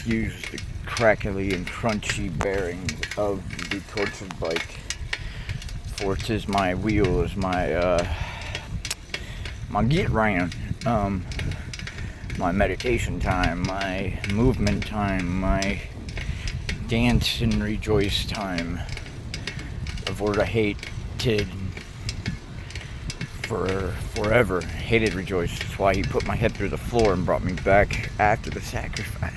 use the crackly and crunchy bearings of the tortured bike. For 'tis my wheels, my get round, my meditation time, my movement time, my dance and rejoice time. Of word I hated for forever. Hated rejoice. That's why he put my head through the floor and brought me back after the sacrifice.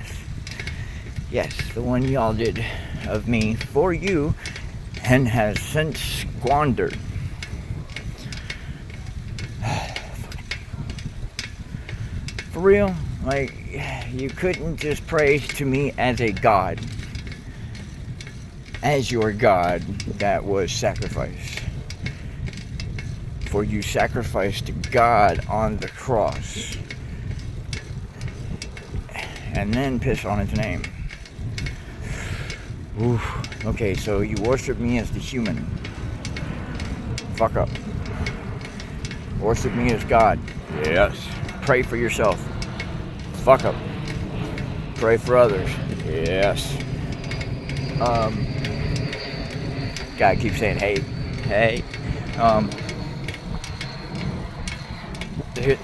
Yes, the one y'all did of me for you and has since squandered. For real, like, you couldn't just pray to me as a God, as your God that was sacrificed. For you sacrificed to God on the cross and then piss on his name. Oof. Okay, so you worship me as the human. Fuck up. Worship me as God. Yes. Pray for yourself. Fuck up. Pray for others. Yes. God keeps saying, hey.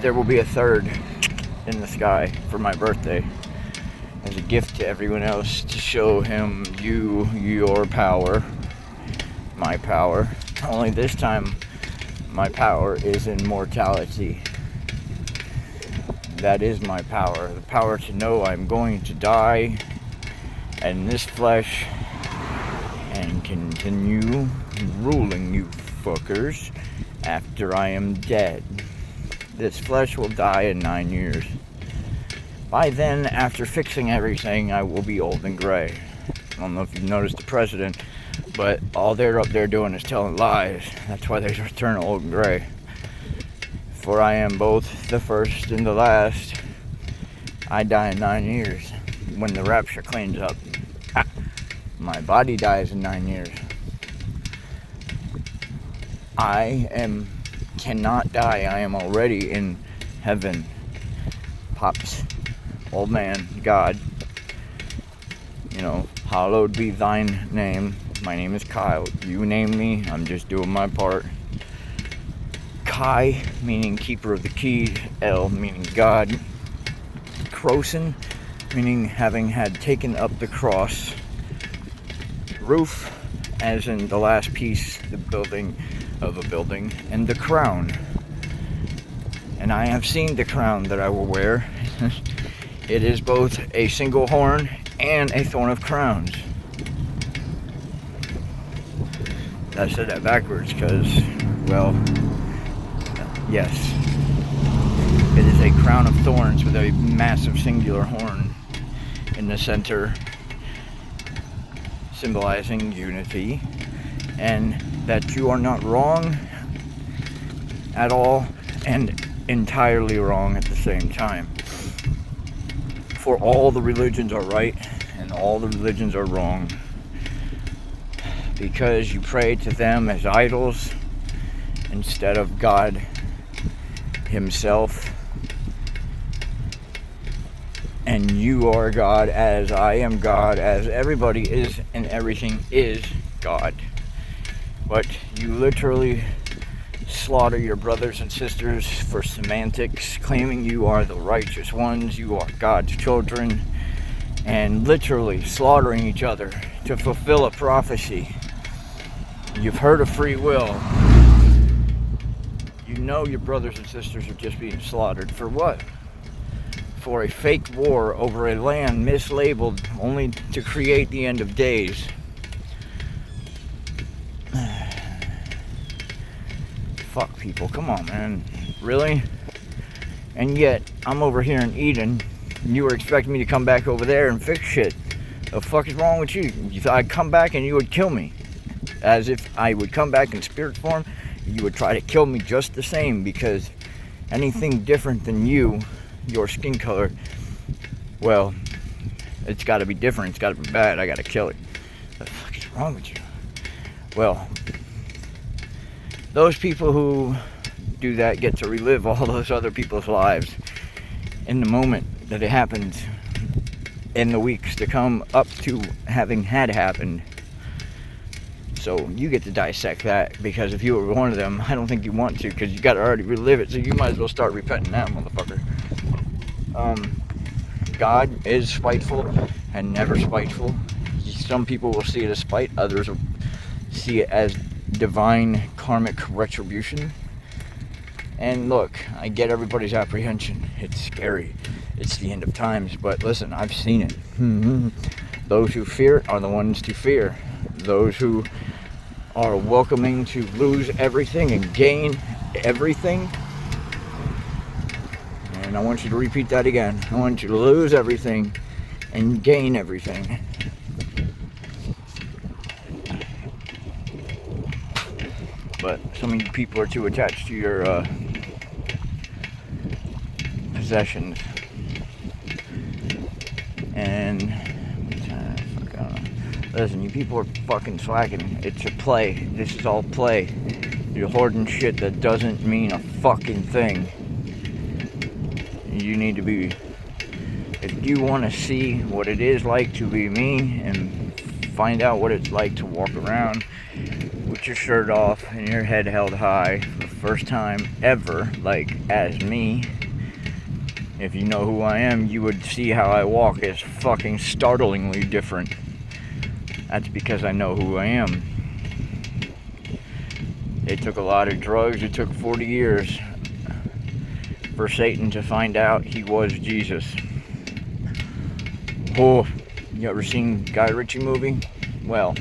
There will be a third in the sky for my birthday as a gift to everyone else to show him your power, my power. Only this time my power is immortality. That is my power. The power to know I'm going to die in this flesh and continue ruling you fuckers after I am dead. This flesh will die in 9 years. By then, after fixing everything, I will be old and gray. I don't know if you've noticed the president, but all they're up there doing is telling lies. That's why they turn old and gray. For I am both the first and the last. I die in 9 years when the rapture cleans up. My body dies in 9 years. Cannot die. I am already in heaven. Pops, old man, God, hallowed be thine name. My name is Kyle. You name me, I'm just doing my part. Kai, meaning keeper of the key. El, meaning God. Krosen, meaning having had taken up the cross. Roof, as in the last piece, the building of a building, and the crown. And I have seen the crown that I will wear. It is both a single horn and a thorn of crowns. I said that backwards because, well, yes. It is a crown of thorns with a massive singular horn in the center, symbolizing unity, and that you are not wrong at all and entirely wrong at the same time. For all the religions are right and all the religions are wrong, because you pray to them as idols instead of God himself. And you are God as I am God, as everybody is and everything is God. But you literally slaughter your brothers and sisters for semantics, claiming you are the righteous ones, you are God's children, and literally slaughtering each other to fulfill a prophecy. You've heard of free will. You know your brothers and sisters are just being slaughtered. For what? For a fake war over a land mislabeled only to create the end of days. Fuck people, come on, man. Really? And yet, I'm over here in Eden, and you were expecting me to come back over there and fix shit. The fuck is wrong with you? You thought I'd come back and you would kill me. As if I would come back in spirit form, you would try to kill me just the same, because anything different than you, your skin color, well, it's gotta be different, it's gotta be bad, I gotta kill it. What the fuck is wrong with you? Well, those people who do that get to relive all those other people's lives in the moment that it happens. in the weeks to come up to having had happened. So you get to dissect that, because if you were one of them, I don't think you want to, because you got to already relive it, so you might as well start repenting now, motherfucker. God is spiteful and never spiteful. Some people will see it as spite, others will see it as divine karmic retribution. And look, I get everybody's apprehension. It's scary. It's the end of times. But listen, I've seen it. Those who fear are the ones to fear. Those who are welcoming to lose everything and gain everything. And I want you to repeat that again. I want you to lose everything and gain everything. But some of you people are too attached to your possessions. And listen, you people are fucking slacking. It's a play. This is all play. You're hoarding shit that doesn't mean a fucking thing. You need to be, if you want to see what it is like to be me and find out what it's like to walk around with your shirt off and your head held high for the first time ever, like as me, if you know who I am, you would see how I walk is fucking startlingly different. That's because I know who I am. It took a lot of drugs. It took 40 years for Satan to find out he was Jesus. Oh, you ever seen Guy Ritchie movie? Well,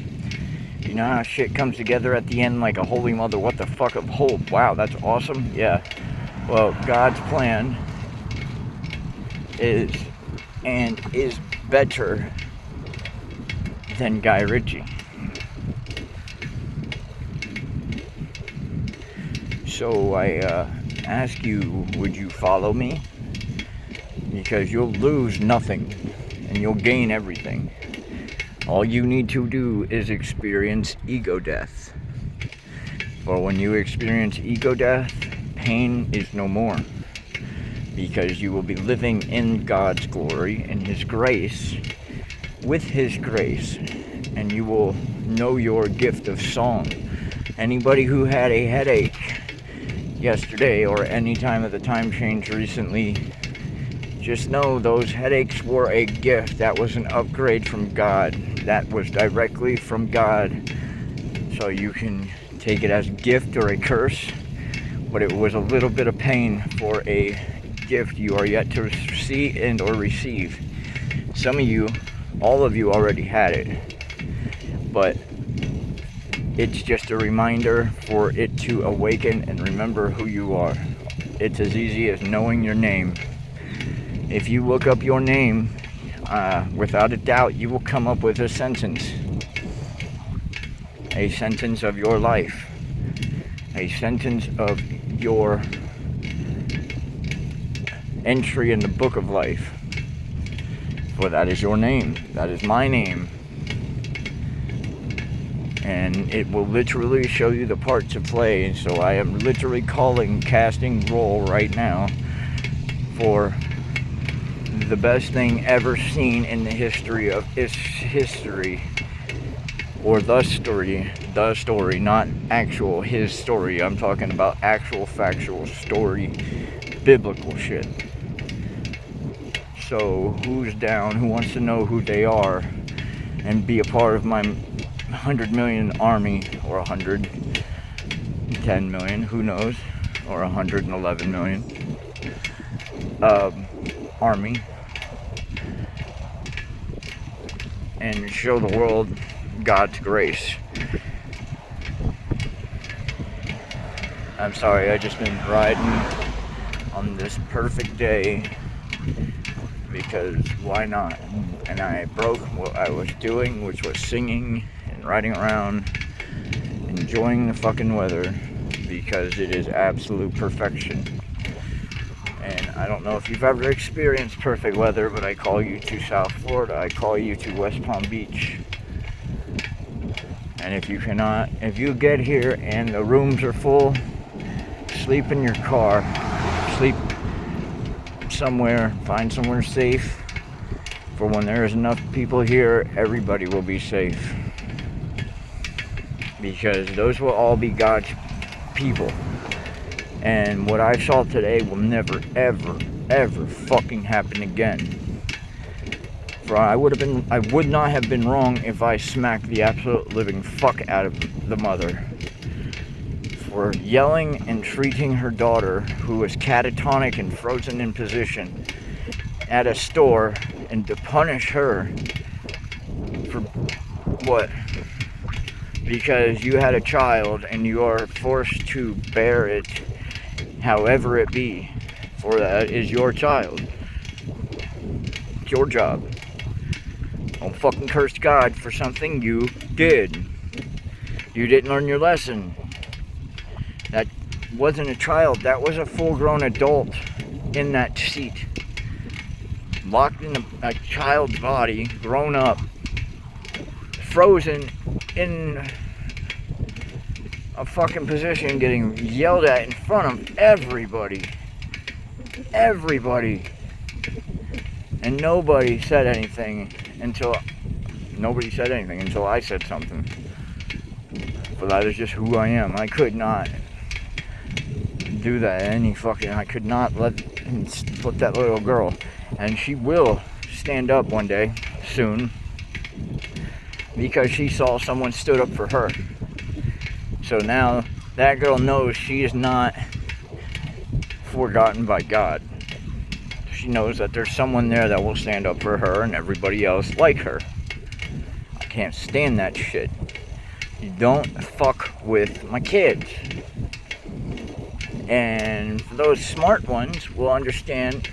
you know how shit comes together at the end like a holy mother, what the fuck of hope? Wow, that's awesome. Yeah. Well, God's plan is better than Guy Ritchie. So I ask you, would you follow me? Because you'll lose nothing and you'll gain everything. All you need to do is experience ego death. For when you experience ego death, pain is no more. Because you will be living in God's glory and His grace, with His grace, and you will know your gift of song. Anybody who had a headache yesterday or any time of the time change recently, just know those headaches were a gift. That was an upgrade from God. That was directly from God. So you can take it as a gift or a curse, but it was a little bit of pain for a gift you are yet to see and or receive. Some of you, all of you already had it, but it's just a reminder for it to awaken and remember who you are. It's as easy as knowing your name. If you look up your name, without a doubt, you will come up with a sentence of your life, a sentence of your entry in the book of life. For that is your name. That is my name. And it will literally show you the part to play. So I am literally casting roll right now for the best thing ever seen in the history of history. Or the story, not actual his story. I'm talking about actual factual story, biblical shit. So who's down, who wants to know who they are and be a part of my 100 million army, or 110 million, who knows, or 111 million army, and show the world God's grace. I'm sorry, I just been riding on this perfect day because why not? And I broke what I was doing, which was singing and riding around, enjoying the fucking weather, because it is absolute perfection. And I don't know if you've ever experienced perfect weather, but I call you to South Florida. I call you to West Palm Beach. And if you get here and the rooms are full, sleep in your car, sleep somewhere, find somewhere safe, For when there is enough people here, everybody will be safe. Because those will all be God's people. And what I saw today will never, ever, ever fucking happen again. For I would not have been wrong if I smacked the absolute living fuck out of the mother for yelling and treating her daughter, who was catatonic and frozen in position, at a store, and to punish her for what? Because you had a child and you are forced to bear it however it be, for that is your child. It's your job. Don't fucking curse God for something you did. You didn't learn your lesson. That wasn't a child, that was a full-grown adult in that seat. Locked in a child's body, grown up, frozen in a fucking position, getting yelled at in front of everybody. Everybody. And nobody said anything until I said something. But that is just who I am. I could not do that I could not let that little girl, and she will stand up one day soon, because she saw someone stood up for her. So now that girl knows she is not forgotten by God. She knows that there's someone there that will stand up for her and everybody else like her. I can't stand that shit. You don't fuck with my kids. And those smart ones will understand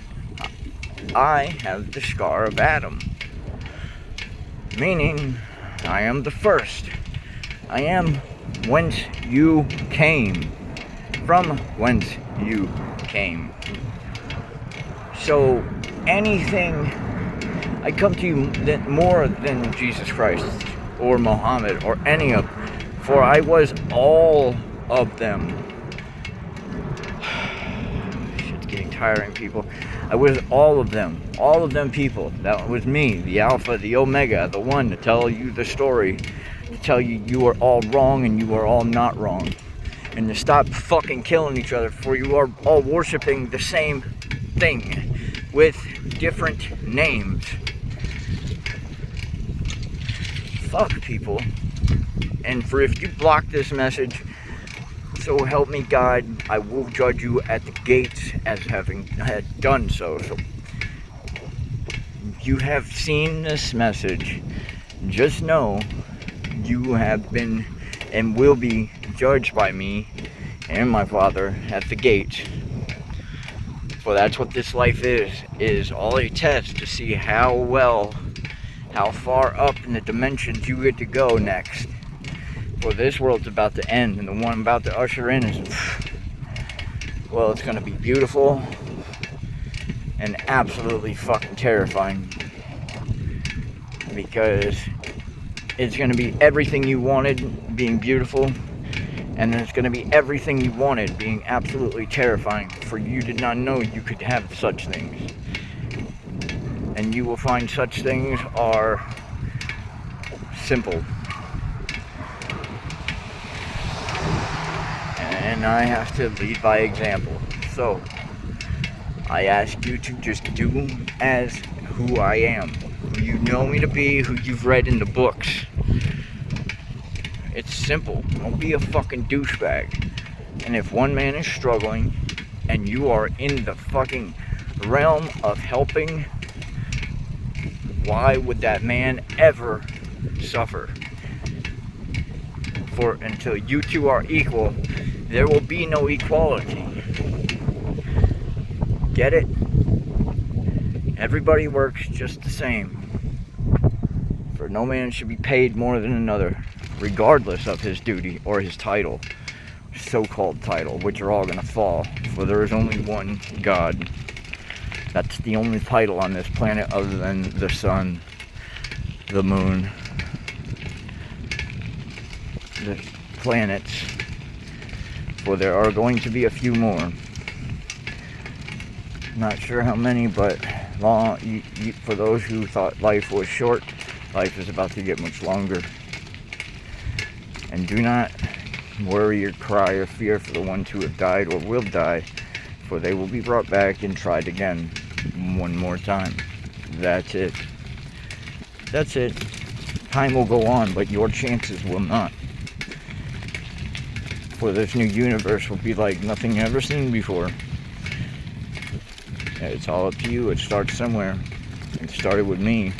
I have the scar of Adam. Meaning, I am the first. I am whence you came. From whence you came. So, anything, I come to you more than Jesus Christ or Muhammad or any of them. For I was all of them. Shit's getting tiring, people. I was all of them people. That was me, the Alpha, the Omega, the one to tell you the story, to tell you you are all wrong and you are all not wrong. And to stop fucking killing each other, for you are all worshiping the same thing with different names. Fuck people. And for if you block this message, so help me God, I will judge you at the gates as having had done so. So you have seen this message, just know you have been and will be judged by me and my Father at the gates. For that's what this life is all a test to see how far up in the dimensions you get to go next. For this world's about to end, and the one I'm about to usher in is, well, it's going to be beautiful and absolutely fucking terrifying. Because it's going to be everything you wanted being beautiful, and then it's going to be everything you wanted being absolutely terrifying. For you did not know you could have such things. And you will find such things are simple. And I have to lead by example. So, I ask you to just do as who I am. Who you know me to be, who you've read in the books. It's simple. Don't be a fucking douchebag. And if one man is struggling, and you are in the fucking realm of helping, why would that man ever suffer? For until you two are equal, there will be no equality. Get it? Everybody works just the same. For no man should be paid more than another, regardless of his duty or his title, so-called title, which are all going to fall. For there is only one God. That's the only title on this planet other than the sun, the moon, the planets. For there are going to be a few more. Not sure how many, but for those who thought life was short, life is about to get much longer. And do not worry or cry or fear for the ones who have died or will die, for they will be brought back and tried again one more time. That's it. That's it. Time will go on, but your chances will not. For this new universe will be like nothing ever seen before. It's all up to you. It starts somewhere. It started with me.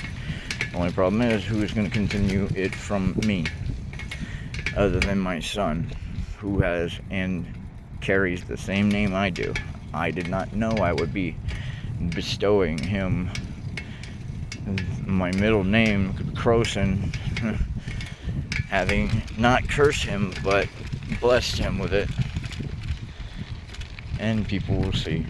The only problem is who is going to continue it from me, other than my son, who has and carries the same name I do. I did not know I would be bestowing him my middle name, Croson, having not cursed him, but blessed him with it. And people will see.